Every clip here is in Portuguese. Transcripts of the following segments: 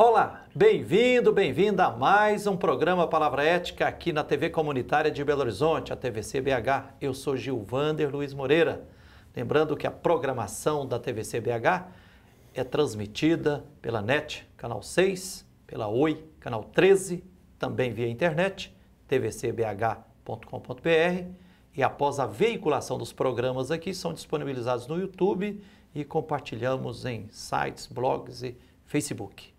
Olá, bem-vindo, bem-vinda a mais um programa Palavra Ética aqui na TV Comunitária de Belo Horizonte, a TVC BH. Eu sou Gilvander Luiz Moreira. Lembrando que a programação da TVC BH é transmitida pela NET, canal 6, pela Oi, canal 13, também via internet, tvcbh.com.br, e após a veiculação dos programas aqui, são disponibilizados no YouTube e compartilhamos em sites, blogs e Facebook.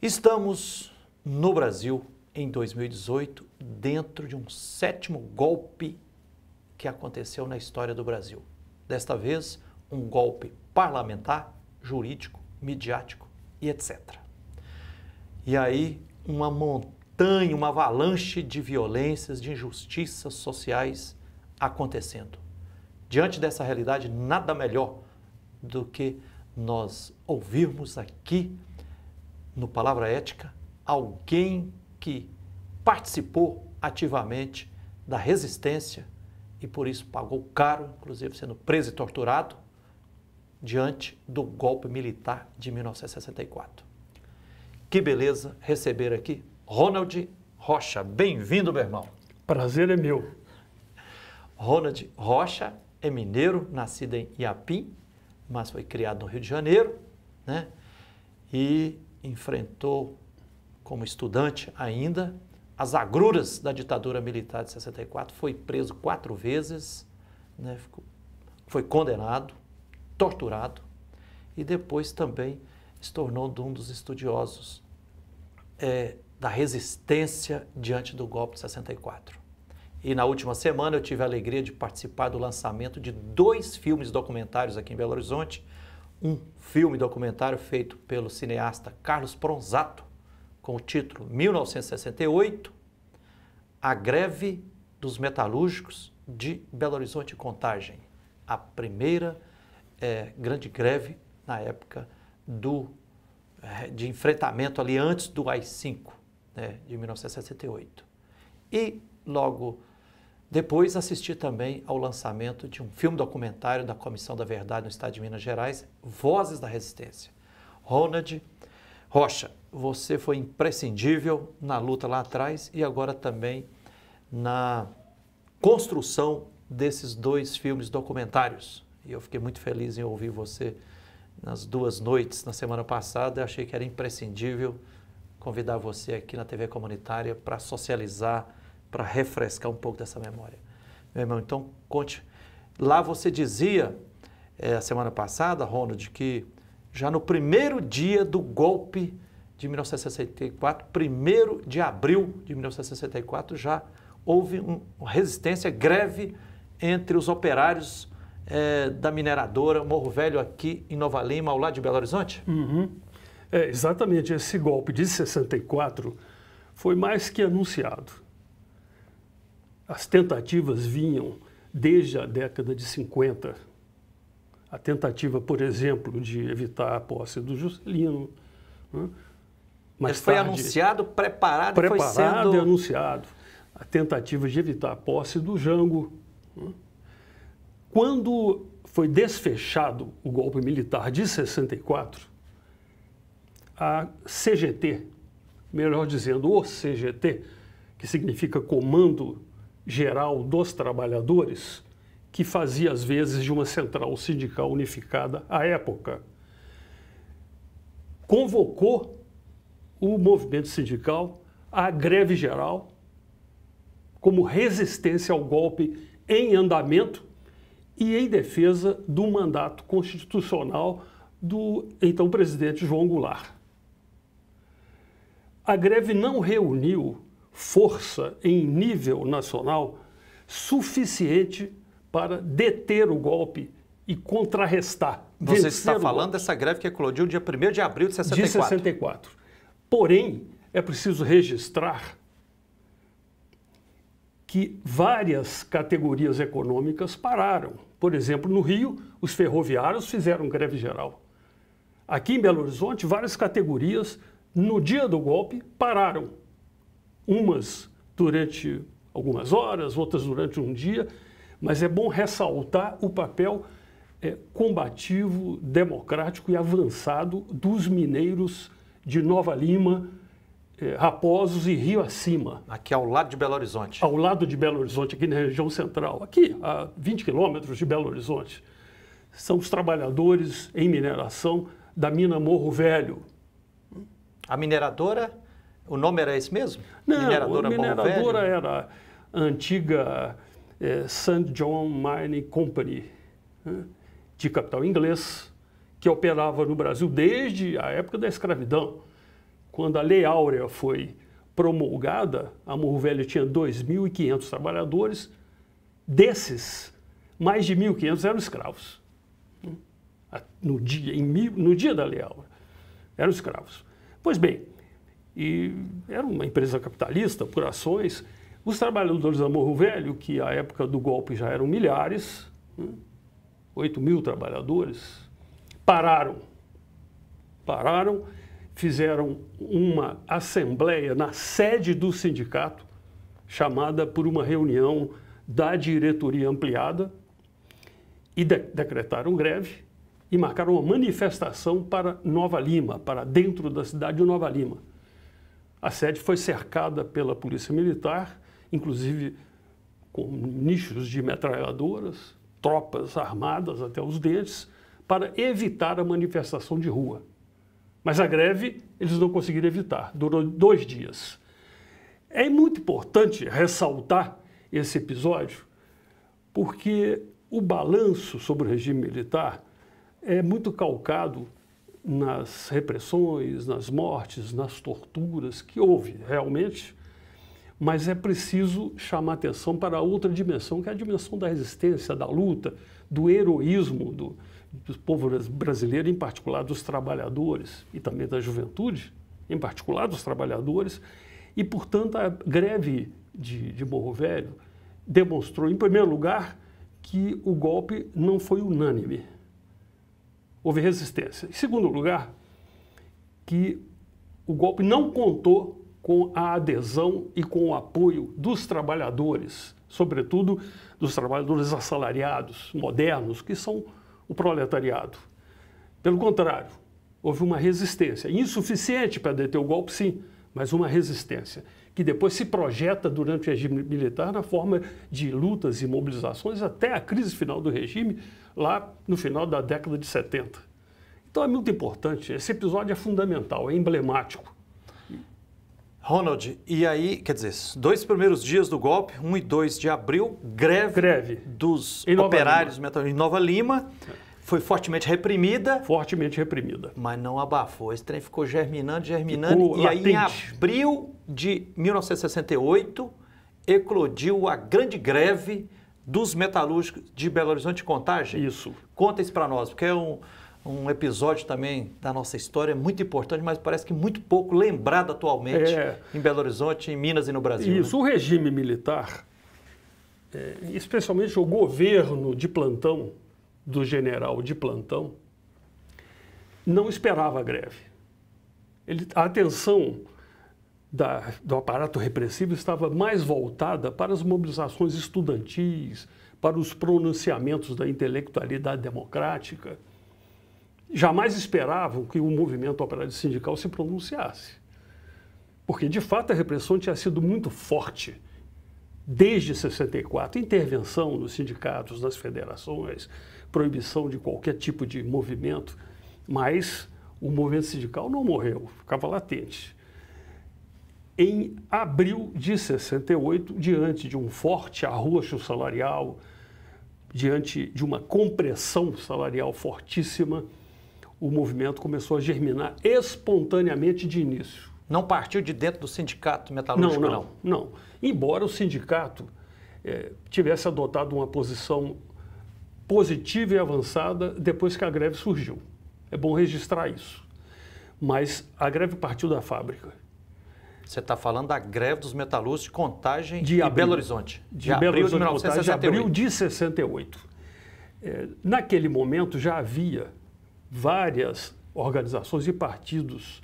Estamos no Brasil em 2018, dentro de um 7º golpe que aconteceu na história do Brasil. Desta vez, um golpe parlamentar, jurídico, midiático e etc. E aí, uma montanha, uma avalanche de violências, de injustiças sociais acontecendo. Diante dessa realidade, nada melhor do que nós ouvirmos aqui no Palavra Ética alguém que participou ativamente da resistência e por isso pagou caro, inclusive sendo preso e torturado, diante do golpe militar de 1964. Que beleza receber aqui Ronald Rocha. Bem-vindo, meu irmão. Prazer é meu. Ronald Rocha é mineiro, nascido em Iapim, mas foi criado no Rio de Janeiro, né? E enfrentou, como estudante ainda, as agruras da ditadura militar de 64, foi preso 4 vezes, né? Foi condenado, torturado e depois também se tornou um dos estudiosos da resistência diante do golpe de 64. E na última semana eu tive a alegria de participar do lançamento de 2 filmes documentários aqui em Belo Horizonte. Um filme documentário feito pelo cineasta Carlos Pronzato, com o título 1968, A Greve dos Metalúrgicos de Belo Horizonte e Contagem. A primeira grande greve na época de enfrentamento ali antes do AI-5, né, de 1968. E logo depois assisti também ao lançamento de um filme documentário da Comissão da Verdade no Estado de Minas Gerais, Vozes da Resistência. Ronald Rocha, você foi imprescindível na luta lá atrás e agora também na construção desses 2 filmes documentários. E eu fiquei muito feliz em ouvir você nas 2 noites na semana passada. Eu achei que era imprescindível convidar você aqui na TV Comunitária para socializar, para refrescar um pouco dessa memória. Meu irmão, então conte. Lá você dizia, a semana passada, Ronald, que já no primeiro dia do golpe de 1964, 1º de abril de 1964, já houve uma resistência, greve entre os operários da mineradora Morro Velho aqui em Nova Lima, ao lado de Belo Horizonte? Uhum. Exatamente, esse golpe de 64 foi mais que anunciado. As tentativas vinham desde a década de 50. A tentativa, por exemplo, de evitar a posse do Juscelino. Né? Mas foi anunciado, preparado foi sendo... e anunciado. A tentativa de evitar a posse do Jango. Né? Quando foi desfechado o golpe militar de 64, a CGT, melhor dizendo, o CGT, que significa Comando Geral dos Trabalhadores, que fazia às vezes de uma central sindical unificada à época, convocou o movimento sindical à greve geral como resistência ao golpe em andamento e em defesa do mandato constitucional do então presidente João Goulart. A greve não reuniu força em nível nacional suficiente para deter o golpe e contrarrestar. Você está falando dessa greve que eclodiu dia 1º de abril de 64. De 64. Porém, é preciso registrar que várias categorias econômicas pararam. Por exemplo, no Rio, os ferroviários fizeram greve geral. Aqui em Belo Horizonte, várias categorias, no dia do golpe, pararam. Umas durante algumas horas, outras durante um dia, mas é bom ressaltar o papel combativo, democrático e avançado dos mineiros de Nova Lima, Raposos e Rio Acima. Aqui ao lado de Belo Horizonte. Ao lado de Belo Horizonte, aqui na região central. Aqui, a 20 quilômetros de Belo Horizonte. São os trabalhadores em mineração da mina Morro Velho. A mineradora, o nome era esse mesmo? Não, mineradora a mineradora Morro Velho? era a antiga St. John Mining Company, né, de capital inglês, que operava no Brasil desde a época da escravidão. Quando a Lei Áurea foi promulgada, a Morro Velho tinha 2.500 trabalhadores. Desses, mais de 1.500 eram escravos. No dia da Lei Áurea, eram escravos. Pois bem, e era uma empresa capitalista por ações. Os trabalhadores da Morro Velho, que à época do golpe já eram milhares, 8.000 trabalhadores, pararam, fizeram uma assembleia na sede do sindicato, chamada por uma reunião da diretoria ampliada, e decretaram greve e marcaram uma manifestação para Nova Lima, para dentro da cidade de Nova Lima. A sede foi cercada pela polícia militar, inclusive com nichos de metralhadoras, tropas armadas até os dentes, para evitar a manifestação de rua. Mas a greve eles não conseguiram evitar, durou 2 dias. É muito importante ressaltar esse episódio, porque o balanço sobre o regime militar é muito calcado nas repressões, nas mortes, nas torturas que houve realmente, mas é preciso chamar atenção para outra dimensão, que é a dimensão da resistência, da luta, do heroísmo do povo brasileiro, em particular dos trabalhadores e também da juventude, em particular dos trabalhadores, e, portanto, a greve de Morro Velho demonstrou, em primeiro lugar, que o golpe não foi unânime. Houve resistência. Em segundo lugar, que o golpe não contou com a adesão e com o apoio dos trabalhadores, sobretudo dos trabalhadores assalariados, modernos, que são o proletariado. Pelo contrário, houve uma resistência, insuficiente para deter o golpe, sim, mas uma resistência, que depois se projeta durante o regime militar na forma de lutas e mobilizações até a crise final do regime, lá no final da década de 70. Então é muito importante, esse episódio é fundamental, é emblemático. Ronald, e aí, quer dizer, 2 primeiros dias do golpe, 1 e 2 de abril, greve dos operários em Nova Lima, foi fortemente reprimida. Fortemente reprimida. Mas não abafou, esse trem ficou germinando, ficou e latente. Aí em abril de 1968, eclodiu a grande greve dos metalúrgicos de Belo Horizonte e Contagem. Isso. Conta isso para nós, porque é um episódio também da nossa história muito importante, mas parece que muito pouco lembrado atualmente em Belo Horizonte, em Minas e no Brasil. Isso, né? O regime militar, especialmente o governo de plantão, do general de plantão, não esperava a greve. A atenção do aparato repressivo estava mais voltada para as mobilizações estudantis, para os pronunciamentos da intelectualidade democrática. Jamais esperavam que o movimento operário sindical se pronunciasse. Porque, de fato, a repressão tinha sido muito forte desde 64. Intervenção nos sindicatos, nas federações, proibição de qualquer tipo de movimento. Mas o movimento sindical não morreu, ficava latente. Em abril de 68, diante de um forte arroxo salarial, diante de uma compressão salarial fortíssima, o movimento começou a germinar espontaneamente de início. Não partiu de dentro do sindicato metalúrgico, não. Embora o sindicato tivesse adotado uma posição positiva e avançada depois que a greve surgiu. É bom registrar isso. Mas a greve partiu da fábrica. Você está falando da greve dos metalúrgicos de Contagem de Belo Horizonte. De abril de 1968. De abril de 68. Naquele momento já havia várias organizações e partidos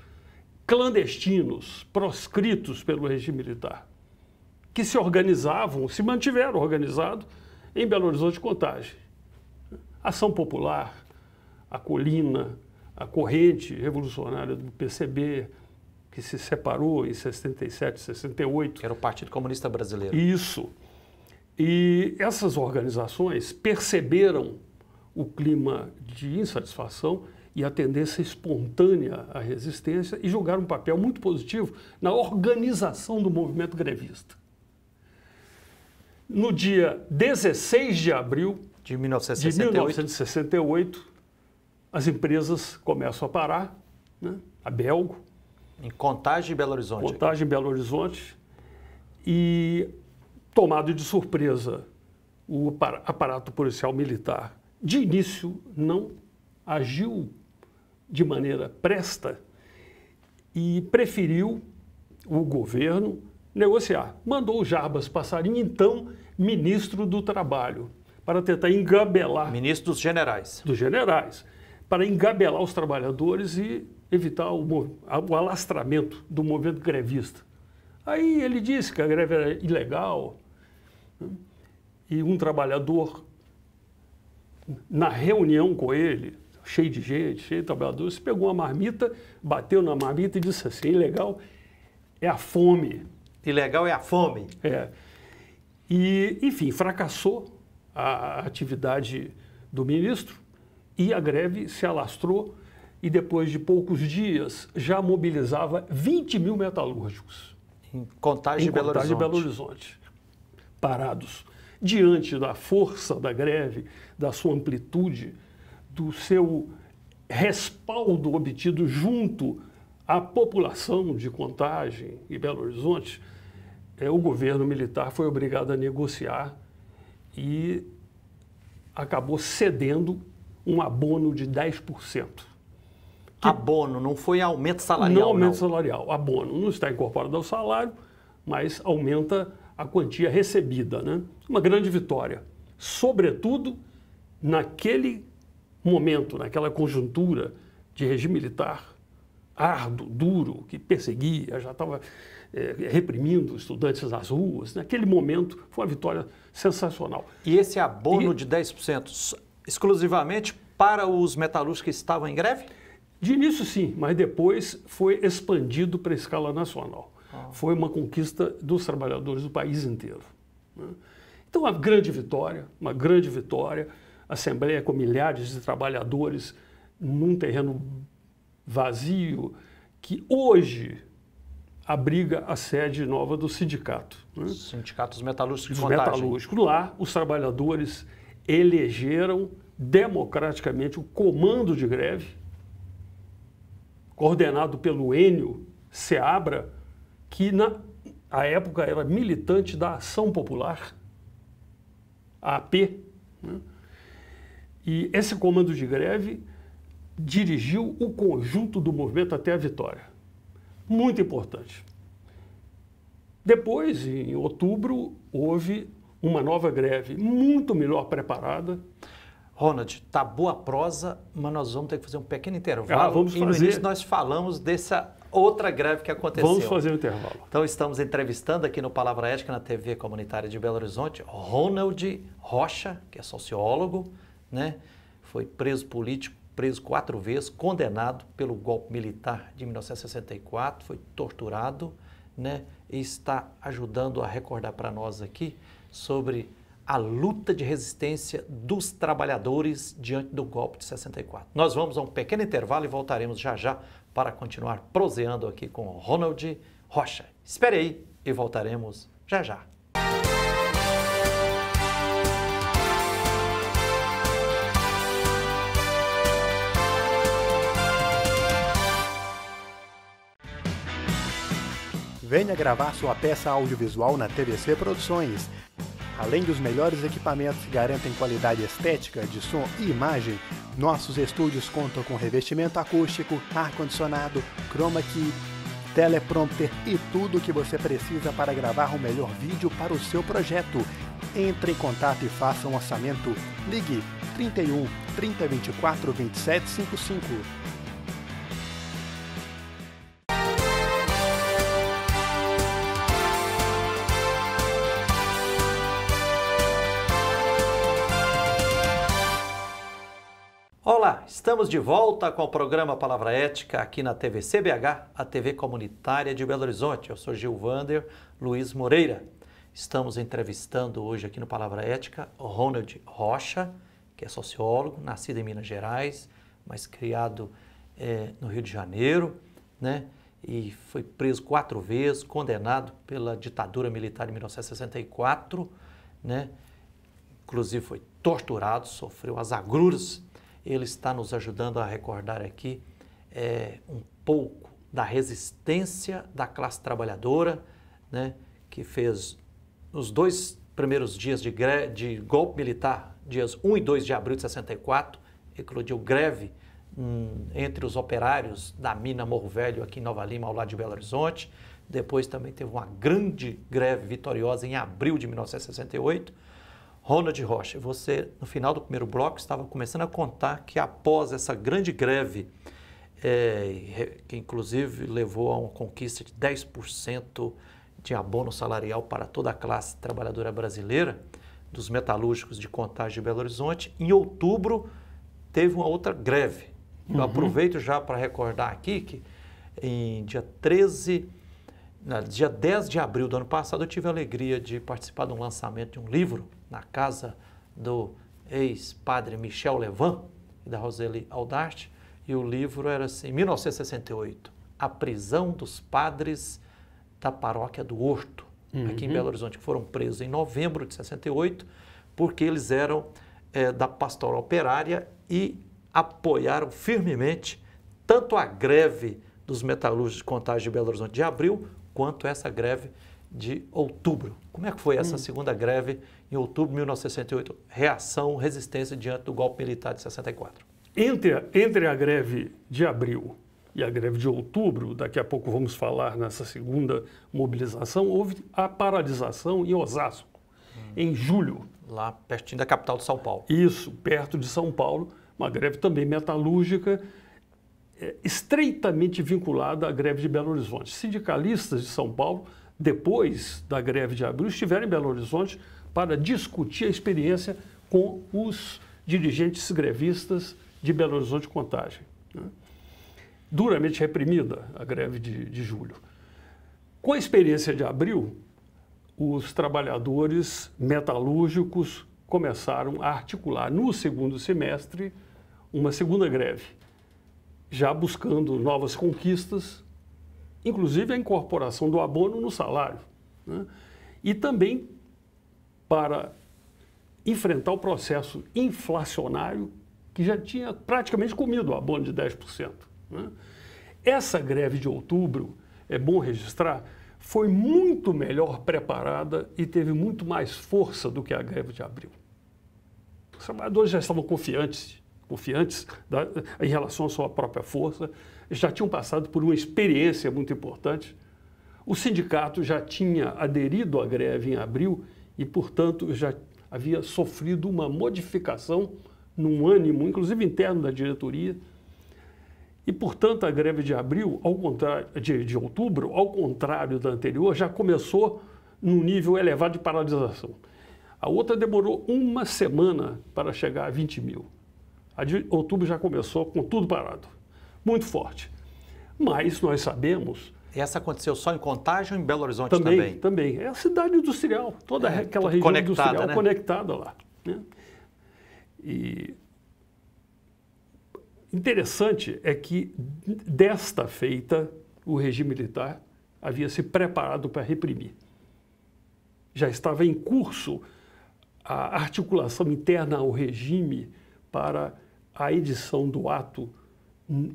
clandestinos, proscritos pelo regime militar, que se organizavam, se mantiveram organizados em Belo Horizonte e Contagem. Ação Popular, a Colina, a corrente revolucionária do PCB, que se separou em 67, 68. Que era o Partido Comunista Brasileiro. Isso. E essas organizações perceberam o clima de insatisfação e a tendência espontânea à resistência e jogaram um papel muito positivo na organização do movimento grevista. No dia 16 de abril De de 1968. 1968, as empresas começam a parar, né? A Belgo, Em Contagem e Belo Horizonte. Contagem em Belo Horizonte, e tomado de surpresa o aparato policial militar, de início não agiu de maneira presta e preferiu o governo negociar. Mandou o Jarbas Passarinho, então ministro do Trabalho, para tentar engabelar Ministro dos Generais. dos generais, para engabelar os trabalhadores e evitar o alastramento do movimento grevista. Aí ele disse que a greve era ilegal, né? E um trabalhador, na reunião com ele, cheio de gente, cheio de trabalhadores, pegou uma marmita, bateu na marmita e disse assim: ilegal é a fome. Ilegal é a fome. É. E, enfim, fracassou a atividade do ministro e a greve se alastrou e depois de poucos dias já mobilizava 20 mil metalúrgicos Em Contagem em e Belo Contagem Horizonte. e Belo Horizonte, parados. Diante da força da greve, da sua amplitude, do seu respaldo obtido junto à população de Contagem e Belo Horizonte, o governo militar foi obrigado a negociar e acabou cedendo um abono de 10%. Abono, não foi aumento salarial, Não aumento salarial, abono. Não está incorporado ao salário, mas aumenta a quantia recebida, né? Uma grande vitória. Sobretudo naquele momento, naquela conjuntura de regime militar árduo, duro, que perseguia, já estava reprimindo estudantes nas ruas. Naquele momento foi uma vitória sensacional. E esse abono de 10% exclusivamente para os metalúrgicos que estavam em greve? De início, sim, mas depois foi expandido para a escala nacional. Foi uma conquista dos trabalhadores do país inteiro, né? Então, uma grande vitória, uma grande vitória. Assembleia com milhares de trabalhadores num terreno vazio que hoje abriga a sede nova do sindicato, né? Sindicatos metalúrgicos de Dos Contagem. metalúrgicos. Lá, os trabalhadores elegeram democraticamente o comando de greve, coordenado pelo Enio Seabra, que na época era militante da Ação Popular, a AP, né? E esse comando de greve dirigiu o conjunto do movimento até a vitória. Muito importante. Depois, em outubro, houve uma nova greve, muito melhor preparada. Ronald, tá boa a prosa, mas nós vamos ter que fazer um pequeno intervalo. Vamos e no fazer. início nós falamos dessa outra greve que aconteceu. Vamos fazer o intervalo. Então estamos entrevistando aqui no Palavra Ética, na TV Comunitária de Belo Horizonte, Ronald Rocha, que é sociólogo, né? Foi preso político, preso 4 vezes, condenado pelo golpe militar de 1964, foi torturado, né? E está ajudando a recordar para nós aqui sobre a luta de resistência dos trabalhadores diante do golpe de 64. Nós vamos a um pequeno intervalo e voltaremos já já para continuar proseando aqui com o Ronald Rocha. Espere aí e voltaremos já já. Venha gravar sua peça audiovisual na TVC Produções. Além dos melhores equipamentos que garantem qualidade estética de som e imagem, nossos estúdios contam com revestimento acústico, ar-condicionado, chroma key, teleprompter e tudo o que você precisa para gravar o melhor vídeo para o seu projeto. Entre em contato e faça um orçamento. Ligue 31 3024 2755. Olá, estamos de volta com o programa Palavra Ética aqui na TVC BH, a TV comunitária de Belo Horizonte. Eu sou Gilvander Luiz Moreira. Estamos entrevistando hoje aqui no Palavra Ética o Ronald Rocha, que é sociólogo, nascido em Minas Gerais, mas criado no Rio de Janeiro, né? E foi preso 4 vezes, condenado pela ditadura militar em 1964, né? Inclusive foi torturado, sofreu as agruras. Ele está nos ajudando a recordar aqui um pouco da resistência da classe trabalhadora, né? Que fez os 2 primeiros dias de golpe militar, dias 1 e 2 de abril de 64, eclodiu greve entre os operários da mina Morro Velho aqui em Nova Lima, ao lado de Belo Horizonte. Depois também teve uma grande greve vitoriosa em abril de 1968. Ronald Rocha, você no final do primeiro bloco estava começando a contar que após essa grande greve, que inclusive levou a uma conquista de 10% de abono salarial para toda a classe trabalhadora brasileira, dos metalúrgicos de Contagem de Belo Horizonte, em outubro teve uma outra greve. Eu aproveito já para recordar aqui que em dia 10 de abril do ano passado eu tive a alegria de participar de um lançamento de um livro na casa do ex-padre Michel Levan e da Roseli Aldarte, e o livro era assim, 1968, A Prisão dos Padres da Paróquia do Horto, aqui em Belo Horizonte, que foram presos em novembro de 68, porque eles eram da pastoral operária e apoiaram firmemente tanto a greve dos metalúrgicos de Contagem de Belo Horizonte de abril, quanto essa greve de outubro. Como é que foi essa segunda greve em outubro de 1968? Reação, resistência diante do golpe militar de 64. Entre a greve de abril e a greve de outubro, daqui a pouco vamos falar nessa segunda mobilização, houve a paralisação em Osasco, em julho. Lá pertinho da capital de São Paulo. Isso, perto de São Paulo, uma greve também metalúrgica, estreitamente vinculada à greve de Belo Horizonte. Sindicalistas de São Paulo, depois da greve de abril, estiveram em Belo Horizonte para discutir a experiência com os dirigentes grevistas de Belo Horizonte Contagem, né? Duramente reprimida a greve de julho. Com a experiência de abril, os trabalhadores metalúrgicos começaram a articular no segundo semestre uma segunda greve, já buscando novas conquistas, inclusive a incorporação do abono no salário, né? E também para enfrentar o processo inflacionário que já tinha praticamente comido o abono de 10%. Né? Essa greve de outubro, é bom registrar, foi muito melhor preparada e teve muito mais força do que a greve de abril. Os trabalhadores já estavam confiantes em relação à sua própria força, já tinham passado por uma experiência muito importante. O sindicato já tinha aderido à greve em abril e, portanto, já havia sofrido uma modificação num ânimo, inclusive interno da diretoria. E, portanto, a greve de abril, ao contrário, de outubro, ao contrário da anterior, já começou num nível elevado de paralisação. A outra demorou 1 semana para chegar a 20 mil. A de outubro já começou com tudo parado, muito forte. Mas nós sabemos... Essa aconteceu só em Contagem ou em Belo Horizonte também? Também. É a cidade industrial, toda aquela região industrial, né? Conectada lá, né? E interessante é que, desta feita, o regime militar havia se preparado para reprimir. Já estava em curso a articulação interna ao regime para a edição do ato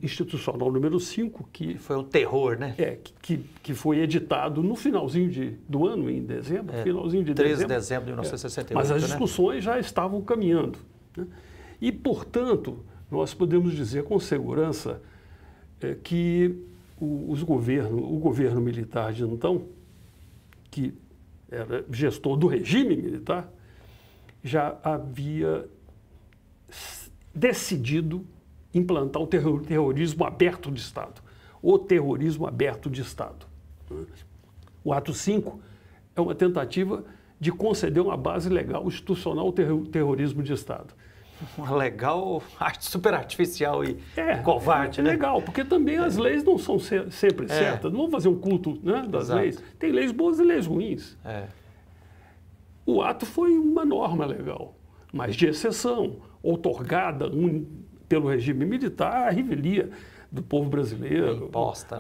institucional número 5, que foi um terror, né? Que foi editado no finalzinho do ano, em dezembro, finalzinho de 13 de dezembro de 1968. Mas as discussões já estavam caminhando, né? E, portanto, nós podemos dizer com segurança que o governo militar de então, que era gestor do regime militar, já havia decidido implantar o terrorismo aberto de Estado, o terrorismo aberto de Estado. O ato 5 é uma tentativa de conceder uma base legal institucional ao terrorismo de Estado. Uma legal arte super artificial e covarde, né? Legal, porque também as leis não são sempre certas. Não vamos fazer um culto, né, das leis. Tem leis boas e leis ruins. O ato foi uma norma legal, mas de exceção, outorgada pelo regime militar, a revelia do povo brasileiro. Imposta.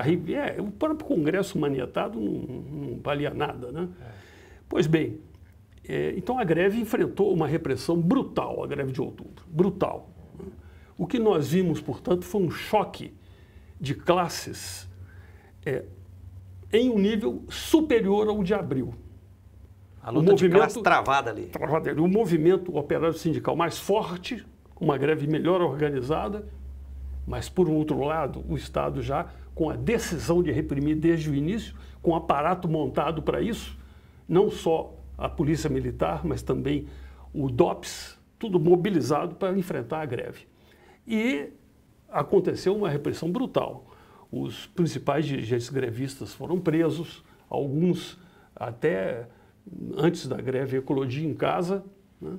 O próprio Congresso manietado não valia nada, né? Pois bem, então a greve enfrentou uma repressão brutal, a greve de outubro, brutal. O que nós vimos, portanto, foi um choque de classes em um nível superior ao de abril. A luta de classe travada ali. O movimento operário sindical mais forte, uma greve melhor organizada, mas, por um outro lado, o Estado já com a decisão de reprimir desde o início, com um aparato montado para isso, não só a Polícia Militar, mas também o DOPS, tudo mobilizado para enfrentar a greve. E aconteceu uma repressão brutal. Os principais dirigentes grevistas foram presos, alguns até antes da greve eclodir em casa, né?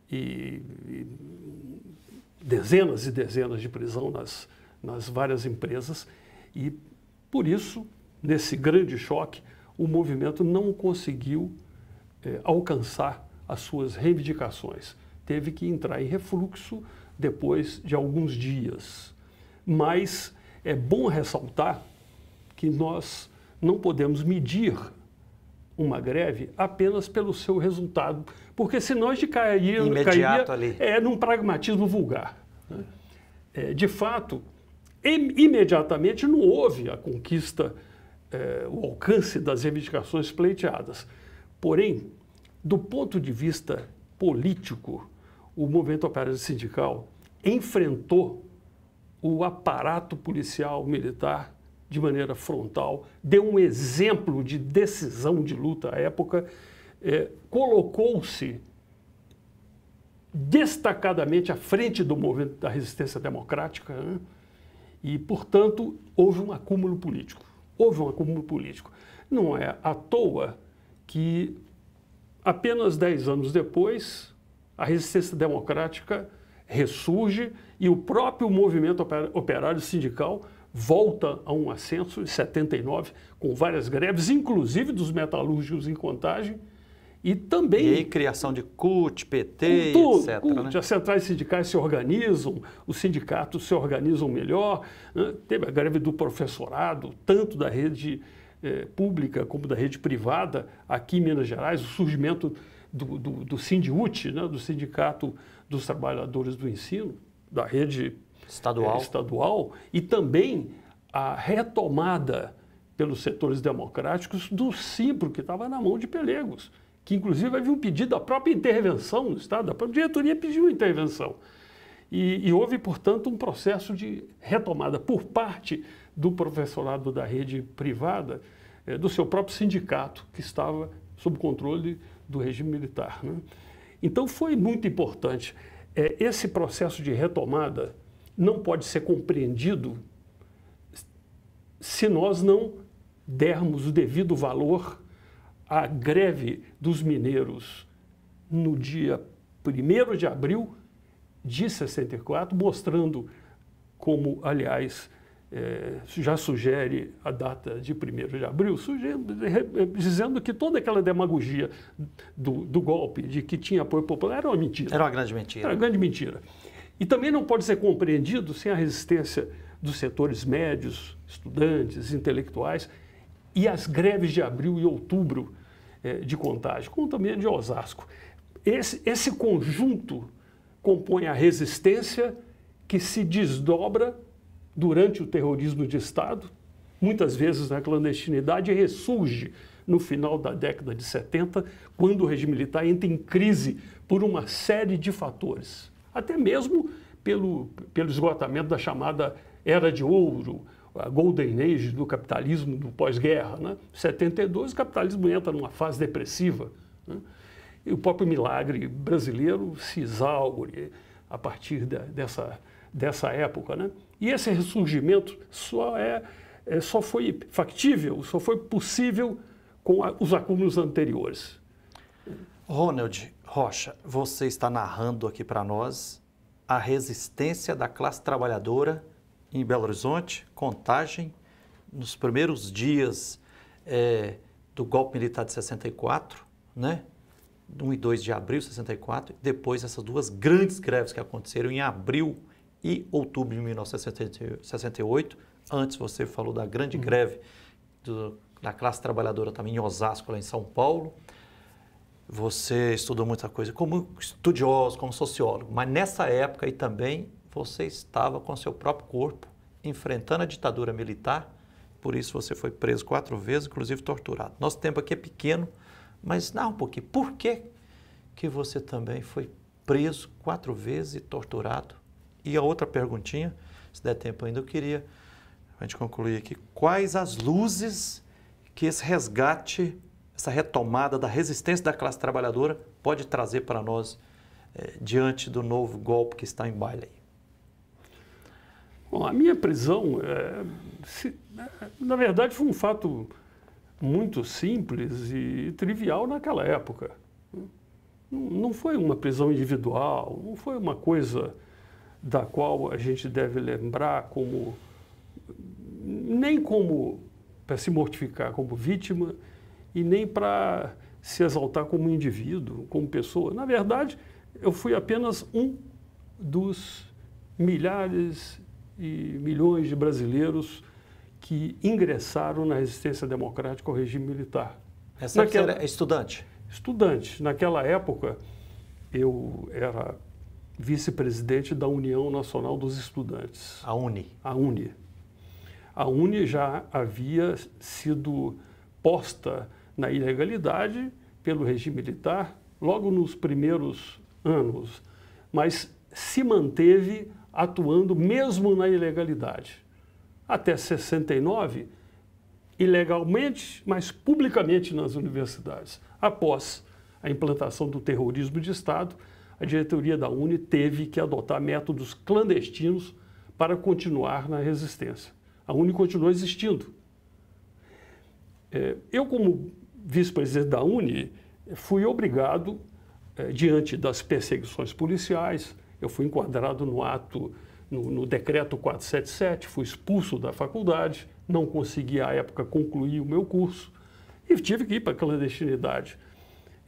E dezenas e dezenas de prisão nas várias empresas. E, por isso, nesse grande choque, o movimento não conseguiu alcançar as suas reivindicações. Teve que entrar em refluxo depois de alguns dias. Mas é bom ressaltar que nós não podemos medir uma greve apenas pelo seu resultado, porque senão a gente cairia num pragmatismo vulgar. Né? De fato, imediatamente não houve a conquista, o alcance das reivindicações pleiteadas. Porém, do ponto de vista político, o movimento operário sindical enfrentou o aparato policial militar de maneira frontal, deu um exemplo de decisão de luta à época, colocou-se destacadamente à frente do movimento da resistência democrática, né? E, portanto, houve um acúmulo político. Não é à toa que, apenas 10 anos depois, a resistência democrática ressurge e o próprio movimento operário sindical volta a um ascenso em 79, com várias greves, inclusive dos metalúrgicos em Contagem, e também... E aí, criação de CUT, PT, tudo, etc. CUT, né? As centrais sindicais se organizam, os sindicatos se organizam melhor, né? Teve a greve do professorado, tanto da rede pública como da rede privada, aqui em Minas Gerais, o surgimento do Sindiúti, né? Do Sindicato dos Trabalhadores do Ensino, da rede estadual, e também a retomada pelos setores democráticos do Simpro, que estava na mão de Pelegos, que inclusive havia um pedido da própria intervenção no Estado, a própria diretoria pediu intervenção. E houve, portanto, um processo de retomada por parte do professorado da rede privada, do seu próprio sindicato, que estava sob controle do regime militar, né? Então foi muito importante. Esse processo de retomada não pode ser compreendido se nós não dermos o devido valor à greve dos mineiros no dia 1º de abril de 64, mostrando como, aliás, já sugere a data de 1º de abril, dizendo que toda aquela demagogia do golpe, de que tinha apoio popular, era uma mentira. Era uma grande mentira. Era uma grande mentira. E também não pode ser compreendido sem a resistência dos setores médios, estudantes, intelectuais, e as greves de abril e outubro de Contagem, como também de Osasco. Esse conjunto compõe a resistência que se desdobra durante o terrorismo de Estado, muitas vezes na clandestinidade, e ressurge no final da década de 70, quando o regime militar entra em crise por uma série de fatores. Até mesmo pelo esgotamento da chamada Era de Ouro, a Golden Age do capitalismo do pós-guerra, né? Em 72, o capitalismo entra numa fase depressiva, né? E o próprio milagre brasileiro se exaure a partir dessa época, né? E esse ressurgimento só foi factível, só foi possível com os acúmulos anteriores. Ronald Rocha, você está narrando aqui para nós a resistência da classe trabalhadora em Belo Horizonte, Contagem, nos primeiros dias do golpe militar de 64, né? 1 e 2 de abril de 64, depois essas duas grandes greves que aconteceram em abril e outubro de 1968. Antes você falou da grande greve da classe trabalhadora também em Osasco, lá em São Paulo. Você estudou muita coisa como estudioso, como sociólogo, mas nessa época aí também você estava com seu próprio corpo enfrentando a ditadura militar, por isso você foi preso 4 vezes, inclusive torturado. Nosso tempo aqui é pequeno, mas não um pouquinho. Por que você também foi preso 4 vezes e torturado? E a outra perguntinha, se der tempo ainda, eu queria a gente concluir aqui, quais as luzes que esse resgate, essa retomada da resistência da classe trabalhadora pode trazer para nós diante do novo golpe que está em baile aí? Bom, a minha prisão, na verdade, foi um fato muito simples e trivial naquela época. Não foi uma prisão individual, não foi uma coisa da qual a gente deve lembrar nem como para se mortificar como vítima e nem para se exaltar como indivíduo, como pessoa. Na verdade, eu fui apenas um dos milhares e milhões de brasileiros que ingressaram na resistência democrática ao regime militar. Essa época você era estudante? Estudante. Naquela época, eu era vice-presidente da União Nacional dos Estudantes. A UNE? A UNE. A UNE já havia sido posta na ilegalidade pelo regime militar logo nos primeiros anos, mas se manteve atuando mesmo na ilegalidade. Até 69, ilegalmente, mas publicamente nas universidades. Após a implantação do terrorismo de Estado, a diretoria da UNE teve que adotar métodos clandestinos para continuar na resistência. A UNE continuou existindo. Eu, como vice-presidente da UNE, fui obrigado, diante das perseguições policiais, eu fui enquadrado no decreto 477, fui expulso da faculdade, não consegui, à época, concluir o meu curso e tive que ir para a clandestinidade.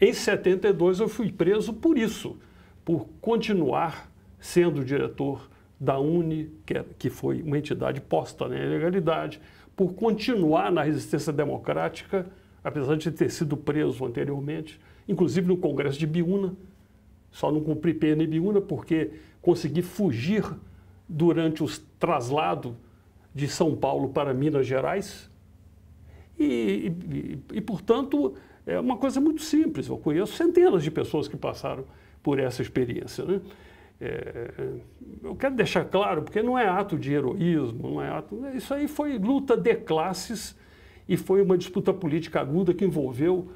Em 72, eu fui preso por isso, por continuar sendo diretor da UNE, que foi uma entidade posta na ilegalidade, por continuar na resistência democrática, apesar de ter sido preso anteriormente, inclusive no Congresso de Biúna. Só não cumpri pena em Biúna porque consegui fugir durante o traslado de São Paulo para Minas Gerais. E portanto, é uma coisa muito simples. Eu conheço centenas de pessoas que passaram por essa experiência, né? Eu quero deixar claro, porque não é ato de heroísmo, não é ato... Isso aí foi luta de classes e foi uma disputa política aguda que envolveu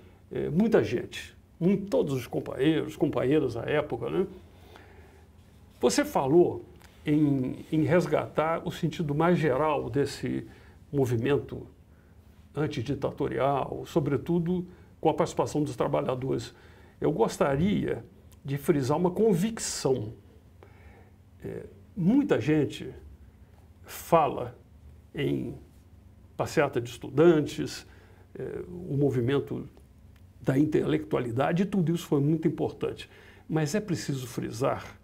muita gente, todos os companheiras à época, né? Você falou em resgatar o sentido mais geral desse movimento antiditatorial, sobretudo com a participação dos trabalhadores. Eu gostaria de frisar uma convicção. Muita gente fala em passeata de estudantes, o movimento da intelectualidade, e tudo isso foi muito importante. Mas é preciso frisar...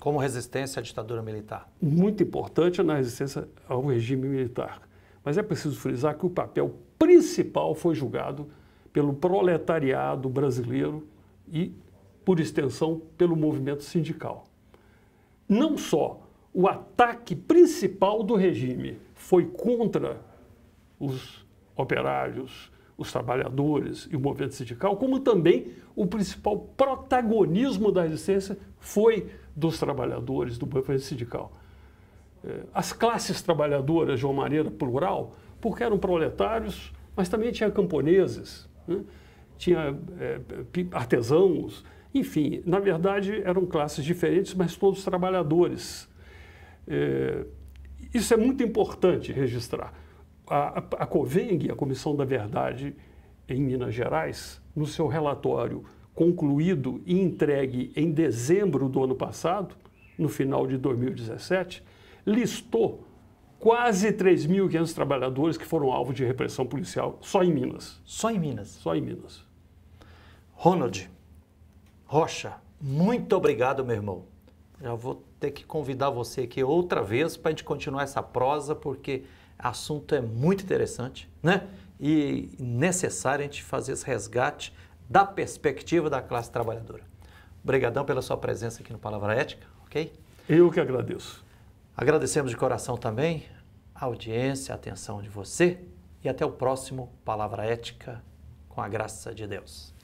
Como resistência à ditadura militar. Muito importante na resistência ao regime militar. Mas é preciso frisar que o papel principal foi julgado pelo proletariado brasileiro e, por extensão, pelo movimento sindical. Não só o ataque principal do regime foi contra os operários, os trabalhadores e o movimento sindical, como também o principal protagonismo da resistência foi dos trabalhadores, do movimento sindical. As classes trabalhadoras, de uma maneira plural, porque eram proletários, mas também tinha camponeses, né? Tinha artesãos, enfim, na verdade eram classes diferentes, mas todos trabalhadores. Isso é muito importante registrar. A COVENG, a Comissão da Verdade em Minas Gerais, no seu relatório concluído e entregue em dezembro do ano passado, no final de 2017, listou quase 3.500 trabalhadores que foram alvo de repressão policial só em Minas. Só em Minas. Só em Minas. Ronald Rocha, muito obrigado, meu irmão. Já vou ter que convidar você aqui outra vez para a gente continuar essa prosa, porque o assunto é muito interessante, né? E necessário a gente fazer esse resgate da perspectiva da classe trabalhadora. Obrigadão pela sua presença aqui no Palavra Ética, ok? Eu que agradeço. Agradecemos de coração também a audiência, a atenção de você e até o próximo Palavra Ética, com a graça de Deus.